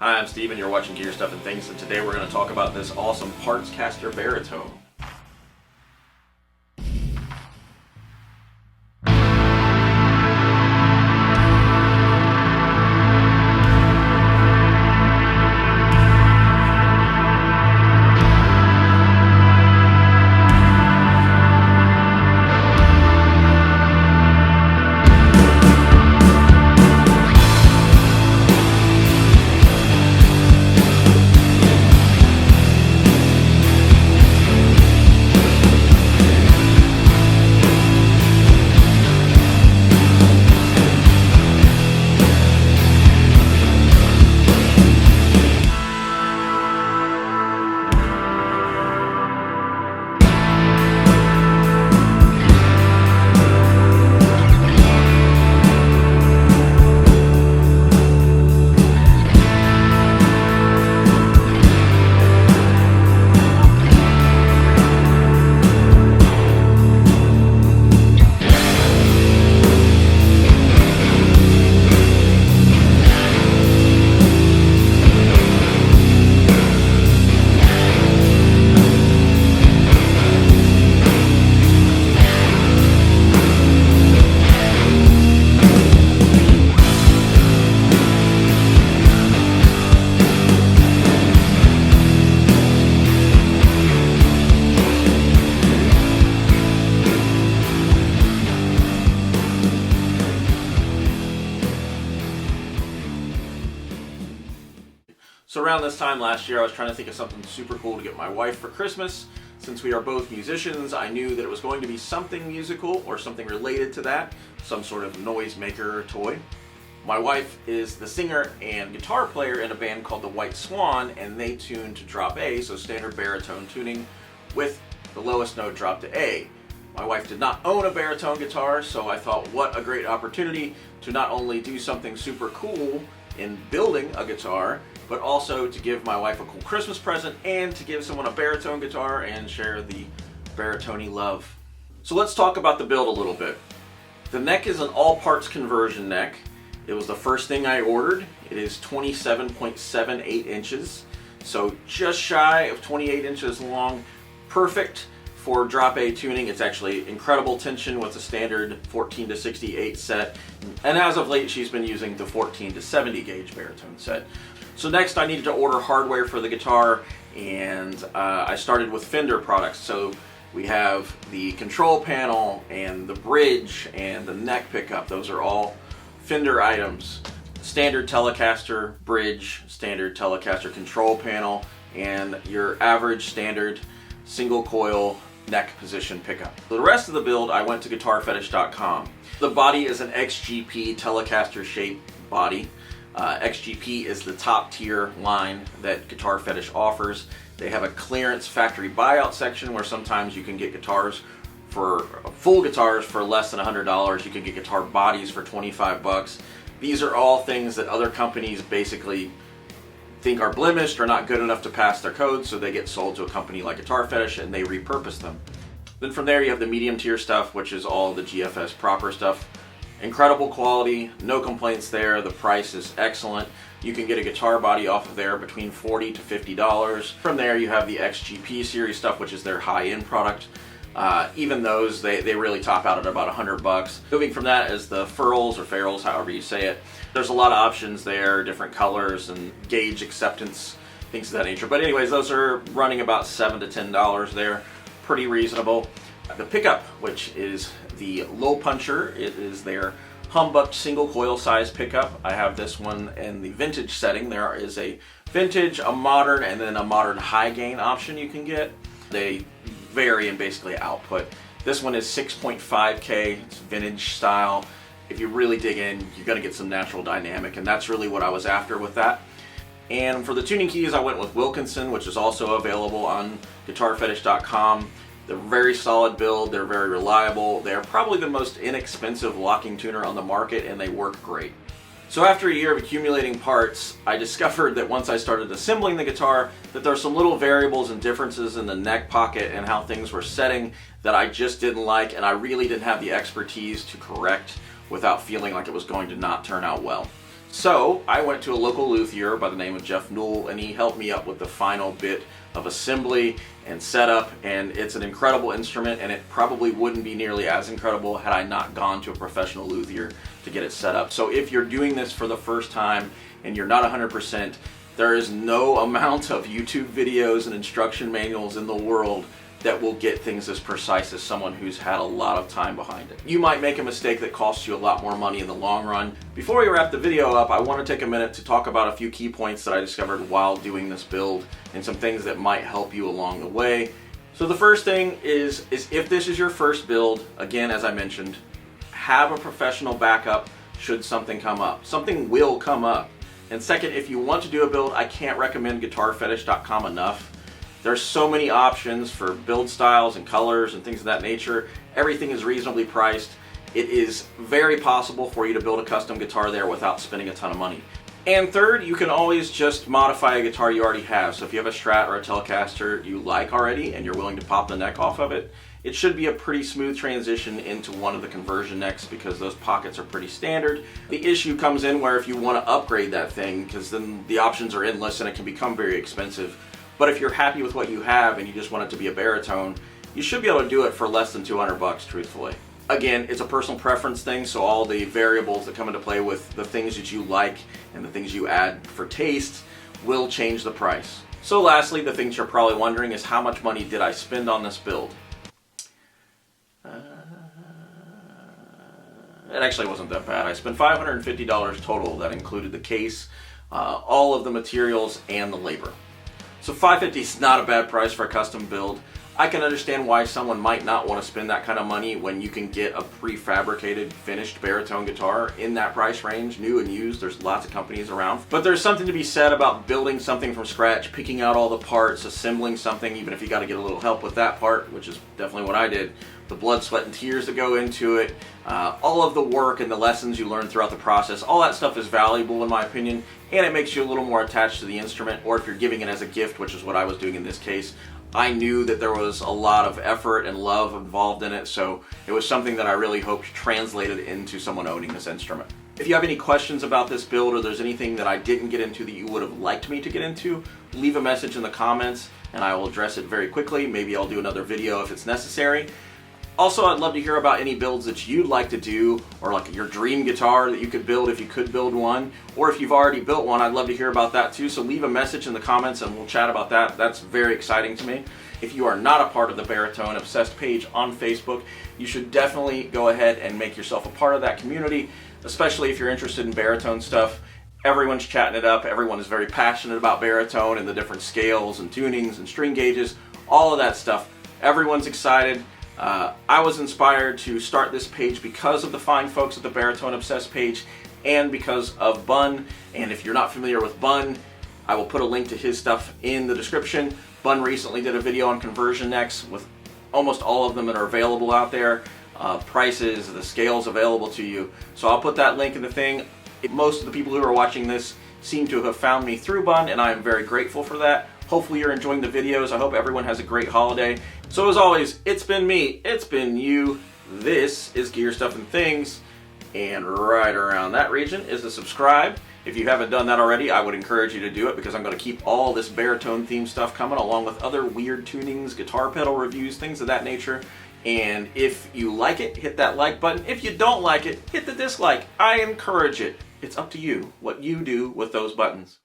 Hi, I'm Steve and you're watching Gear Stuff and Things, and today we're going to talk about this awesome parts caster baritone. So around this time last year, I was trying to think of something super cool to get my wife for Christmas. Since we are both musicians, I knew that it was going to be something musical or something related to that, some sort of noisemaker toy. My wife is the singer and guitar player in a band called the White Swan, and they tune to drop A, so standard baritone tuning with the lowest note dropped to A. My wife did not own a baritone guitar, so I thought what a great opportunity to not only do something super cool in building a guitar, but also to give my wife a cool Christmas present and to give someone a baritone guitar and share the baritone-y love. So let's talk about the build a little bit. The neck is an AllParts conversion neck. It was the first thing I ordered. It is 27.78 inches, so just shy of 28 inches long. Perfect for drop A tuning. It's actually incredible tension with a standard 14 to 68 set, and as of late she's been using the 14 to 70 gauge baritone set. So next I needed to order hardware for the guitar, and I started with Fender products. So we have the control panel and the bridge and the neck pickup. Those are all Fender items. Standard Telecaster bridge, standard Telecaster control panel, and your average standard single coil neck position pickup. For the rest of the build, I went to guitarfetish.com. The body is an XGP Telecaster shaped body. XGP is the top tier line that Guitar Fetish offers. They have a clearance factory buyout section where sometimes you can get guitars for full guitars for less than $100. You can get guitar bodies for 25 bucks. These are all things that other companies basically think are blemished or not good enough to pass their code, so they get sold to a company like Guitar Fetish and they repurpose them. Then from there you have the medium tier stuff, which is all the GFS proper stuff. Incredible quality, no complaints there. The price is excellent. You can get a guitar body off of there between $40 to $50. From there you have the XGP series stuff, which is their high-end product. Even those, they really top out at about 100 bucks. Moving from that is the furls or ferrules, however you say it. There's a lot of options there, different colors and gauge acceptance, things of that nature. But anyways, those are running about $7 to $10 there. Pretty reasonable. The pickup, which is the low puncher, it is their humbucked single coil size pickup. I have this one in the vintage setting. There is a vintage, a modern, and then a modern high gain option you can get. They vary in basically output. This one is 6.5K, it's vintage style. If you really dig in, you're gonna get some natural dynamic, and that's really what I was after with that. And for the tuning keys, I went with Wilkinson, which is also available on guitarfetish.com. They're very solid build, they're very reliable, they're probably the most inexpensive locking tuner on the market, and they work great. So after a year of accumulating parts, I discovered that once I started assembling the guitar, that there are some little variables and differences in the neck pocket and how things were setting that I just didn't like, and I really didn't have the expertise to correct without feeling like it was going to not turn out well. So I went to a local luthier by the name of Jeff Newell, and he helped me up with the final bit of assembly and setup, and it's an incredible instrument, and it probably wouldn't be nearly as incredible had I not gone to a professional luthier to get it set up. So if you're doing this for the first time and you're not 100%, there is no amount of YouTube videos and instruction manuals in the world that will get things as precise as someone who's had a lot of time behind it. You might make a mistake that costs you a lot more money in the long run. Before we wrap the video up, I want to take a minute to talk about a few key points that I discovered while doing this build and some things that might help you along the way. So the first thing is if this is your first build, again, as I mentioned, have a professional backup should something come up. Something will come up. And second, if you want to do a build, I can't recommend guitarfetish.com enough. There's so many options for build styles and colors and things of that nature. Everything is reasonably priced. It is very possible for you to build a custom guitar there without spending a ton of money. And third, you can always just modify a guitar you already have. So if you have a Strat or a Telecaster you like already and you're willing to pop the neck off of it, it should be a pretty smooth transition into one of the conversion necks because those pockets are pretty standard. The issue comes in where if you want to upgrade that thing, because then the options are endless and it can become very expensive. But if you're happy with what you have and you just want it to be a baritone, you should be able to do it for less than 200 bucks, truthfully. Again, it's a personal preference thing, so all the variables that come into play with the things that you like and the things you add for taste will change the price. So lastly, the things you're probably wondering is how much money did I spend on this build? It actually wasn't that bad. I spent $550 total. That included the case, all of the materials, and the labor. So $550 is not a bad price for a custom build. I can understand why someone might not want to spend that kind of money when you can get a prefabricated, finished baritone guitar in that price range, new and used. There's lots of companies around. But there's something to be said about building something from scratch, picking out all the parts, assembling something, even if you got to get a little help with that part, which is definitely what I did. The blood, sweat, and tears that go into it, all of the work and the lessons you learn throughout the process, all that stuff is valuable in my opinion, and it makes you a little more attached to the instrument, or if you're giving it as a gift, which is what I was doing in this case, I knew that there was a lot of effort and love involved in it, so it was something that I really hoped translated into someone owning this instrument. If you have any questions about this build or there's anything that I didn't get into that you would have liked me to get into, leave a message in the comments and I will address it very quickly. Maybe I'll do another video if it's necessary. Also, I'd love to hear about any builds that you'd like to do, or like your dream guitar that you could build if you could build one, or if you've already built one, I'd love to hear about that too. So leave a message in the comments and we'll chat about that. That's very exciting to me. If you are not a part of the Baritone Obsessed page on Facebook, you should definitely go ahead and make yourself a part of that community, especially if you're interested in baritone stuff. Everyone's chatting it up. Everyone is very passionate about baritone and the different scales and tunings and string gauges, all of that stuff. Everyone's excited. I was inspired to start this page because of the fine folks at the Baritone Obsessed page and because of Bunn. And if you're not familiar with Bunn, I will put a link to his stuff in the description. Bunn recently did a video on conversion necks with almost all of them that are available out there, prices, the scales available to you. So I'll put that link in the thing. Most of the people who are watching this seem to have found me through Bunn, and I am very grateful for that. Hopefully you're enjoying the videos. I hope everyone has a great holiday. So as always, it's been me, it's been you. This is Gear Stuff and Things, and right around that region is the subscribe. If you haven't done that already, I would encourage you to do it because I'm going to keep all this baritone theme stuff coming along with other weird tunings, guitar pedal reviews, things of that nature. And if you like it, hit that like button. If you don't like it, hit the dislike. I encourage it. It's up to you what you do with those buttons.